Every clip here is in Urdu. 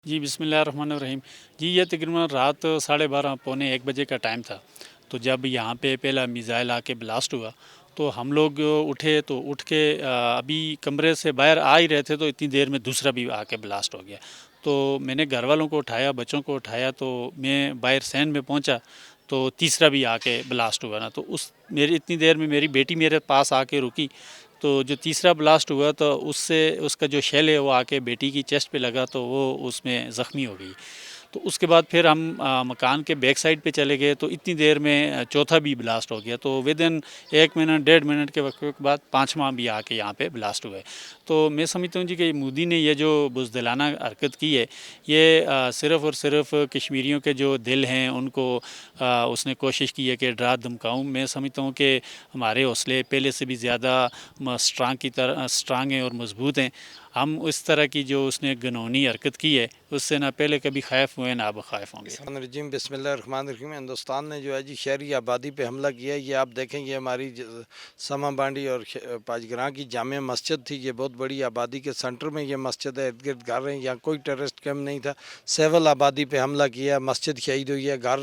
جی بسم اللہ الرحمن الرحیم۔ جی یہ تقریباً رات 12:30 پونے 1 بجے کا ٹائم تھا، تو جب یہاں پہ پہلا میزائل آ کے بلاسٹ ہوا تو ہم لوگ اٹھے، تو اٹھ کے ابھی کمرے سے باہر آ ہی رہے تھے تو اتنی دیر میں دوسرا بھی آ کے بلاسٹ ہو گیا۔ تو میں نے گھر والوں کو اٹھایا، بچوں کو اٹھایا، تو میں باہر سین میں پہنچا تو تیسرا بھی آ کے بلاسٹ ہوا نا، تو میری اتنی دیر میں میری بیٹی میرے پاس آ کے رکی، تو جو تیسرا بلاسٹ ہوا تو اس کا جو شیل ہے وہ آ کے بیٹی کی چیسٹ پہ لگا تو وہ اس میں زخمی ہو گئی۔ تو اس کے بعد پھر ہم مکان کے بیک سائڈ پہ چلے گئے تو اتنی دیر میں چوتھا بھی بلاسٹ ہو گیا، تو ودن 1 منٹ 1.5 منٹ کے وقت کے بعد پانچواں بھی آ کے یہاں پہ بلاسٹ ہوئے۔ تو میں سمجھتا ہوں جی کہ مودی نے یہ جو بزدلانہ حرکت کی ہے، یہ صرف اور صرف کشمیریوں کے جو دل ہیں ان کو اس نے کوشش کی ہے کہ ڈرا دھمکاؤں۔ میں سمجھتا ہوں کہ ہمارے حوصلے پہلے سے بھی زیادہ اسٹرانگ ہیں اور مضبوط ہیں۔ ہم اس طرح کی جو اس نے گنہونی حرکت کی ہے اس سے نہ پہلے کبھی خائف ہوئے نہ اب خائف ہوں گے۔ بسم اللہ الرحمن الرحیم۔ ہندوستان نے جو ہے جی شہری آبادی پہ حملہ کیا ہے، یہ آپ دیکھیں یہ ہماری سما بانڈی اور پاجگراں کی جامع مسجد تھی، یہ بہت بڑی آبادی کے سنٹر میں یہ مسجد ہے، ارد گرد گھر ہیں، یہاں کوئی ٹیررسٹ کیمپ نہیں تھا، سیول آبادی پہ حملہ کیا ہے، مسجد شہید ہوئی ہے، گھر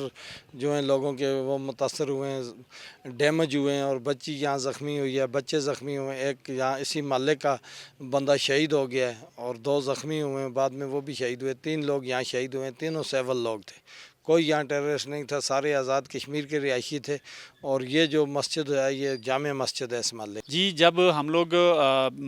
جو ہیں لوگوں کے وہ متاثر ہوئے ہیں، ڈیمیج ہوئے ہیں، اور بچی یہاں زخمی ہوئی ہے، بچے زخمی ہوئے ہیں، ایک یہاں اسی محلے کا بندہ شہید ہو گیا ہے اور 2 زخمی ہوئے ہیں، بعد میں وہ بھی شہید ہوئے، 3 لوگ یہاں شہید ہوئے ہیں، تینوں سیول لوگ تھے، کوئی یہاں ٹیررسٹ نہیں تھا، سارے آزاد کشمیر کے رہائشی تھے، اور یہ جو مسجد ہے یہ جامع مسجد ہے اس محلے۔ جی جب ہم لوگ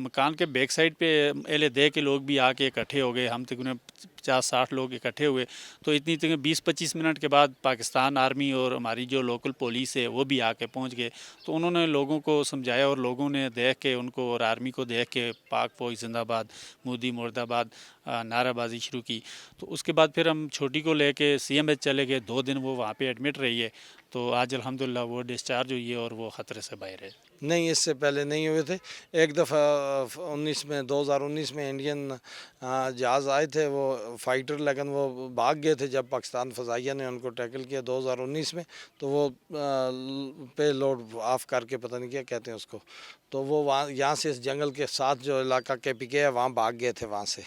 مکان کے بیک سائڈ پہ اہل دے کے لوگ بھی آ کے اکٹھے ہو گئے، ہم تقریباً 50-60 لوگ اکٹھے ہوئے، تو اتنی 20-25 منٹ کے بعد پاکستان آرمی اور ہماری جو لوکل پولیس ہے وہ بھی آ کے پہنچ گئے، تو انہوں نے لوگوں کو سمجھایا اور لوگوں نے دیکھ کے ان کو اور آرمی کو دیکھ کے پاک فوج زندہ باد، مودی مرد آباد نعرہ بازی شروع کی۔ تو اس کے بعد پھر ہم چھوٹی کو لے کے CMH چلے گئے، 2 دن وہ وہاں پہ ایڈمٹ رہی ہے، تو آج الحمدللہ وہ ڈسچارج ہوئی ہے اور وہ خطرے سے باہر ہے۔ نہیں، اس سے پہلے نہیں ہوئے تھے، ایک دفعہ 2019 میں انڈین جہاز آئے تھے وہ فائٹر، لیکن وہ بھاگ گئے تھے جب پاکستان فضائیہ نے ان کو ٹیکل کیا 2019 میں، تو وہ پے لوڈ آف کر کے پتہ نہیں کیا کہتے ہیں اس کو، تو وہ وہاں یہاں سے اس جنگل کے ساتھ جو علاقہ KPK ہے وہاں بھاگ گئے تھے وہاں سے۔